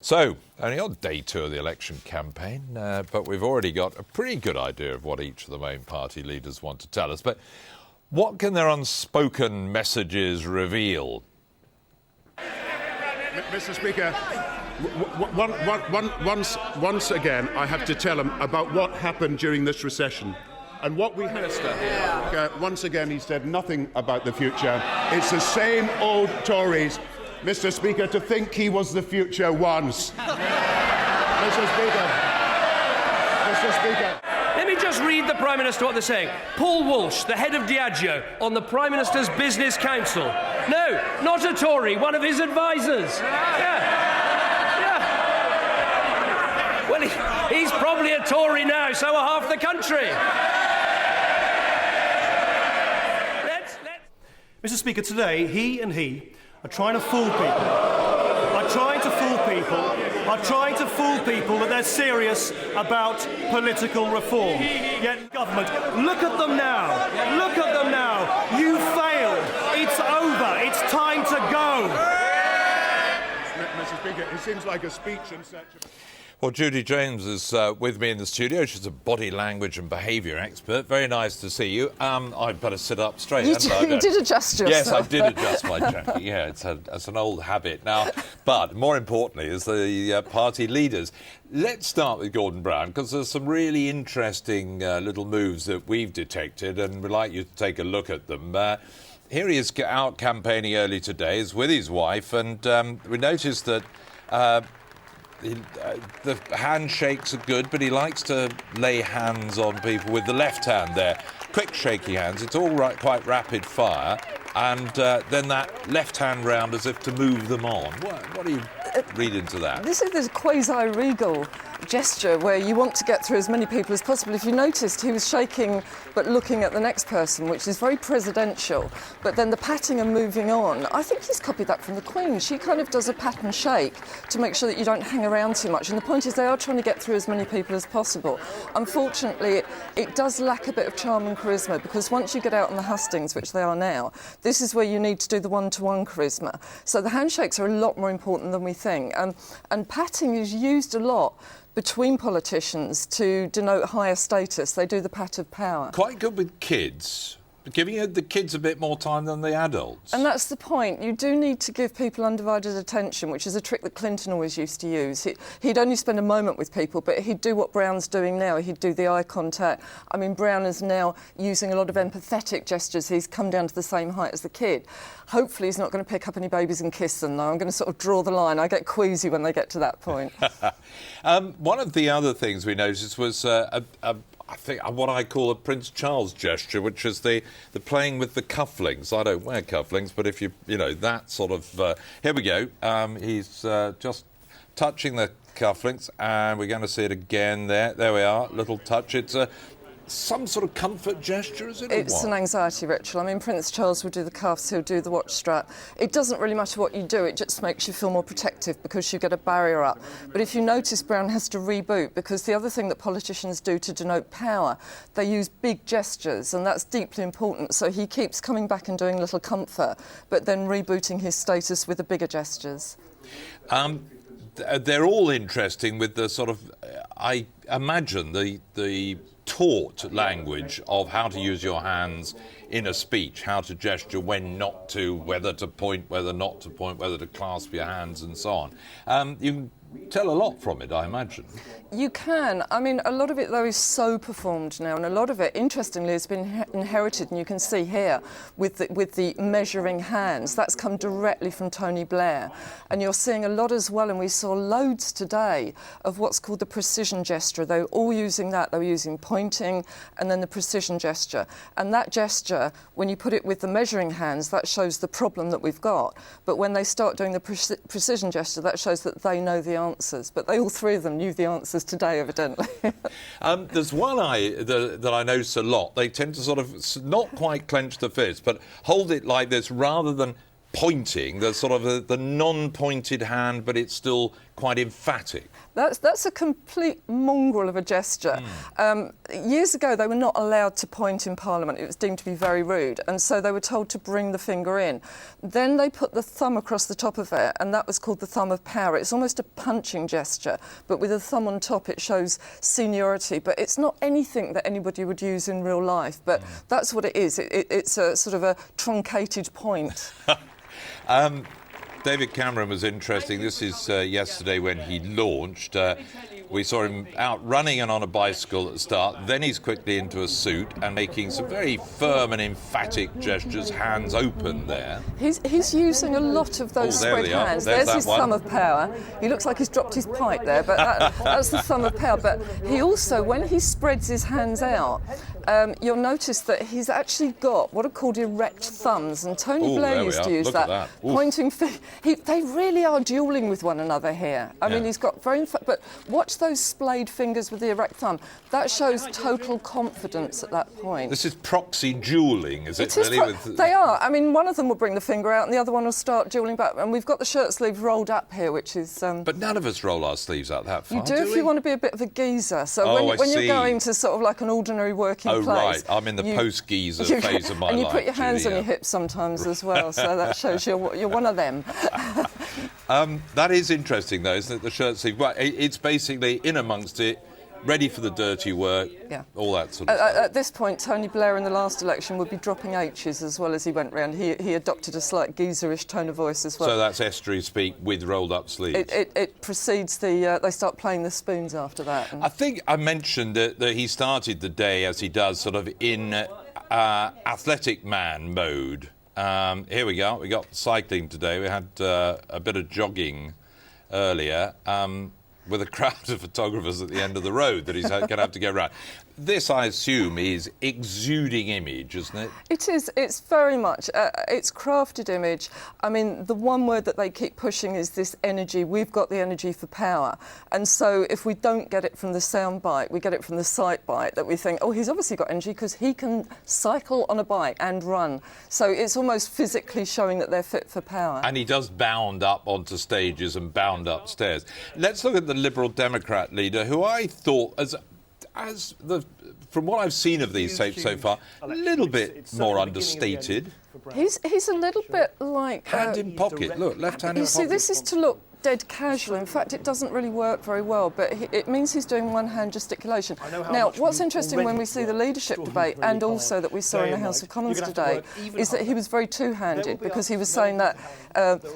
So, only on day 2 of the election campaign, but we've already got a pretty good idea of what each of the main party leaders want to tell us. But what can their unspoken messages reveal? Mr. Speaker, once again, I have to tell him about what happened during this recession. And what we Minister, once again, he said nothing about the future. It's the same old Tories. Mr. Speaker, to think he was the future once. Mr. Speaker. Let me just read the Prime Minister what they're saying. Paul Walsh, the head of Diageo, on the Prime Minister's Business Council. No, not a Tory, one of his advisers. Yeah. Well, he's probably a Tory now, so are half the country. Mr. Speaker, today, he are trying to fool people. Are trying to fool people that they're serious about political reform. Yet, government, look at them now. Look at them now. You failed. It's over. It's time to go. Mr. Speaker, it seems like a speech in such a... Well, Judi James is with me in the studio. She's a body language and behaviour expert. Very nice to see you. I'd better sit up straight. You did adjust yourself. Yes, I did adjust my jacket. Yeah, it's an old habit now. But more importantly is the party leaders. Let's start with Gordon Brown, because there's some really interesting little moves that we've detected, and we'd like you to take a look at them. Here he is out campaigning early today. He's with his wife, and we noticed that... the handshakes are good, but he likes to lay hands on people with the left hand there. Quick, shaky hands. It's all right, quite rapid fire. And then that left hand round as if to move them on. What do you read into that? This is this quasi-regal gesture where you want to get through as many people as possible. If you noticed, he was shaking but looking at the next person, which is very presidential. But then the patting and moving on, I think he's copied that from the Queen. She kind of does a pat and shake to make sure that you don't hang around too much. And the point is they are trying to get through as many people as possible. Unfortunately, it does lack a bit of charm and charisma, because once you get out on the hustings, which they are now, this is where you need to do the one-to-one charisma. So the handshakes are a lot more important than we think. And patting is used a lot between politicians to denote higher status. They do the pat of power. Quite good with kids. Giving the kids a bit more time than the adults. And that's the point. You do need to give people undivided attention, which is a trick that Clinton always used to use. He'd only spend a moment with people, but he'd do what Brown's doing now. He'd do the eye contact. I mean, Brown is now using a lot of empathetic gestures. He's come down to the same height as the kid. Hopefully he's not going to pick up any babies and kiss them, though. I'm going to sort of draw the line. I get queasy when they get to that point. One of the other things we noticed was I think what I call a Prince Charles gesture, which is the playing with the cufflinks. I don't wear cufflinks, but if you know, that sort of... here we go. He's just touching the cufflinks, and we're going to see it again there. There we are, little touch. It's some sort of comfort gesture, is it? It's an anxiety ritual. I mean, Prince Charles will do the cuffs, he'll do the watch strap. It doesn't really matter what you do, it just makes you feel more protective because you get a barrier up. But if you notice, Brown has to reboot, because the other thing that politicians do to denote power, they use big gestures, and that's deeply important. So he keeps coming back and doing little comfort, but then rebooting his status with the bigger gestures. They're all interesting with the sort of, I imagine, the taught language of how to use your hands in a speech, how to gesture, when not to, whether to point, whether not to point, whether to clasp your hands and so on. You can tell a lot from it, I imagine. You can. I mean, a lot of it, though, is so performed now, and a lot of it, interestingly, has been inherited, and you can see here with the measuring hands. That's come directly from Tony Blair. And you're seeing a lot as well, and we saw loads today of what's called the precision gesture. They were all using that. They were using pointing and then the precision gesture. And that gesture, when you put it with the measuring hands, that shows the problem that we've got. But when they start doing the precision gesture, that shows that they know the answers. But all three of them knew the answers today, evidently. There's one that I notice a lot. They tend to sort of not quite clench the fist, but hold it like this rather than pointing. There's sort of the non-pointed hand, but it's still quite emphatic. That's a complete mongrel of a gesture. Years ago, they were not allowed to point in Parliament. It was deemed to be very rude, and so they were told to bring the finger in. Then they put the thumb across the top of it, and that was called the thumb of power. It's almost a punching gesture, but with a thumb on top, it shows seniority. But it's not anything that anybody would use in real life, but that's what it is. It's a sort of a truncated point. David Cameron was interesting. This is yesterday when he launched. We saw him out running and on a bicycle at the start. Then he's quickly into a suit and making some very firm and emphatic gestures, hands open there. He's using a lot of those spread hands. There's his thumb of power. He looks like he's dropped his pipe there, but that's the thumb of power. But he also, when he spreads his hands out, you'll notice that he's actually got what are called erect thumbs, and Tony Blair used to use Look that. at that. Pointing they really are duelling with one another here. I mean, he's got very, but watch those splayed fingers with the erect thumb. That shows total confidence at that point. This is proxy duelling, is it? They are. I mean, one of them will bring the finger out and the other one will start duelling back. And we've got the shirt sleeve rolled up here, which is... But none of us roll our sleeves out that far, You do if you want to be a bit of a geezer. So when you're going to sort of like an ordinary working place... right. I'm in the post-geezer phase of my life. And you put your hands on your hips sometimes as well, so that shows you're one of them. That is interesting, though, isn't it, the shirt sleeve? Well, it's basically in amongst it, ready for the dirty work, all that sort of stuff. At this point, Tony Blair in the last election would be dropping H's as well as he went round. He adopted a slight geezerish tone of voice as well. So that's estuary speak with rolled-up sleeves. It precedes they start playing the spoons after that. I think I mentioned that he started the day, as he does, sort of in athletic man mode. Here we go. We got cycling today. We had a bit of jogging earlier with a crowd of photographers at the end of the road that he's going to have to go around. This, I assume, is exuding image, isn't it? It is. It's very much. It's crafted image. I mean, the one word that they keep pushing is this energy. We've got the energy for power. And so if we don't get it from the sound bite, we get it from the sight bite, that we think, oh, he's obviously got energy because he can cycle on a bike and run. So it's almost physically showing that they're fit for power. And he does bound up onto stages and bound upstairs. Let's look at the Liberal Democrat leader, who I thought, from what I've seen of these tapes so far, a little bit more understated. He's a little bit like... Hand in pocket. Look, left hand in pocket. You see, this is to look dead casual. In fact, it doesn't really work very well, but it means he's doing one-hand gesticulation. Now, what's interesting when we see the leadership debate, and also that we saw in the House of Commons today, is that he was very two-handed, because he was saying that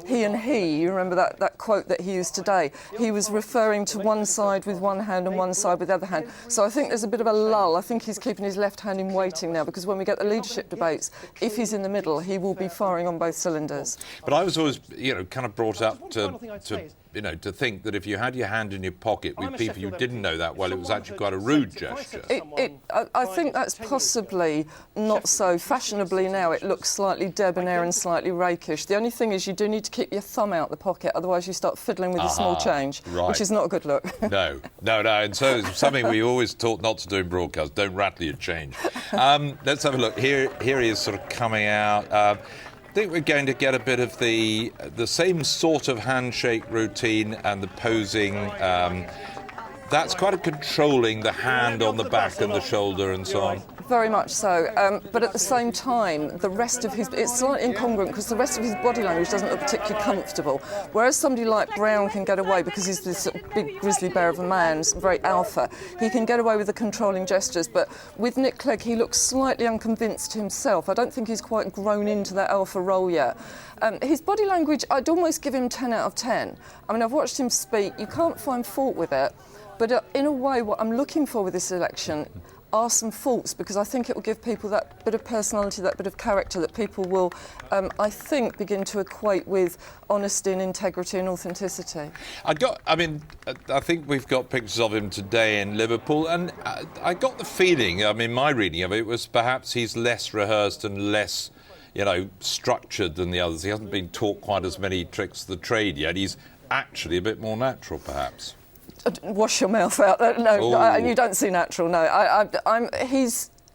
he and he, you remember that quote that he used today, he was referring to one side with one hand and one side with the other hand. So I think there's a bit of a lull. I think he's keeping his left hand in waiting now, because when we get the leadership debates, if he's in the middle, he will be firing on both cylinders. But I was always, kind of brought up to think that if you had your hand in your pocket with people you didn't know that well, it was actually quite a rude gesture. I think that's possibly not so fashionably now. It looks slightly debonair and slightly rakish. The only thing is you do need to keep your thumb out the pocket, otherwise you start fiddling with the small change, which is not a good look. No. And so it's something we always taught not to do in broadcast. Don't rattle your change. Let's have a look. Here he is sort of coming out. I think we're going to get a bit of the same sort of handshake routine and the posing. That's quite a controlling the hand on the back and the shoulder and so on. Very much so, but at the same time, the rest of it's slightly incongruent because the rest of his body language doesn't look particularly comfortable. Whereas somebody like Brown can get away because he's this sort of big grizzly bear of a man, very alpha. He can get away with the controlling gestures, but with Nick Clegg, he looks slightly unconvinced himself. I don't think he's quite grown into that alpha role yet. His body language, I'd almost give him 10 out of 10. I mean, I've watched him speak. You can't find fault with it, but in a way, what I'm looking for with this election are some faults, because I think it will give people that bit of personality, that bit of character that people will, I think, begin to equate with honesty and integrity and authenticity. I think we've got pictures of him today in Liverpool, and I got the feeling, my reading of it was perhaps he's less rehearsed and less, structured than the others. He hasn't been taught quite as many tricks of the trade yet. He's actually a bit more natural, perhaps. Wash your mouth out. No, you don't see natural. No,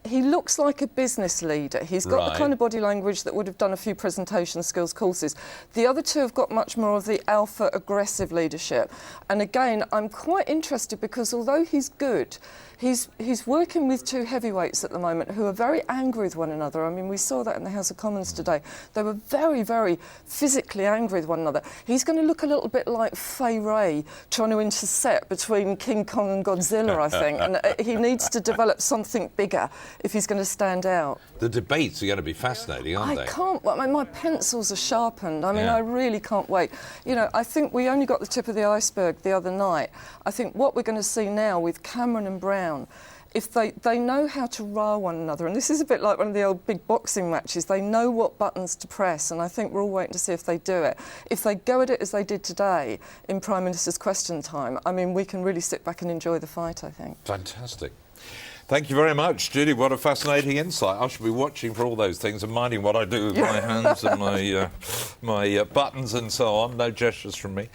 he looks like a business leader. He's got the kind of body language that would have done a few presentation skills courses. The other two have got much more of the alpha aggressive leadership. And again, I'm quite interested because although he's good, he's working with two heavyweights at the moment who are very angry with one another. I mean, we saw that in the House of Commons today. They were very, very physically angry with one another. He's going to look a little bit like Fay Ray trying to intercept between King Kong and Godzilla, I think. And he needs to develop something bigger if he's going to stand out. The debates are going to be fascinating, aren't they? I can't. I mean, my pencils are sharpened. I mean, I really can't wait. You know, I think we only got the tip of the iceberg the other night. I think what we're going to see now with Cameron and Brown, if they know how to rile one another, and this is a bit like one of the old big boxing matches, they know what buttons to press, and I think we're all waiting to see if they do it. If they go at it as they did today in Prime Minister's Question Time, I mean, we can really sit back and enjoy the fight, I think. Fantastic. Thank you very much, Judy. What a fascinating insight. I should be watching for all those things and minding what I do with my hands and my buttons and so on. No gestures from me.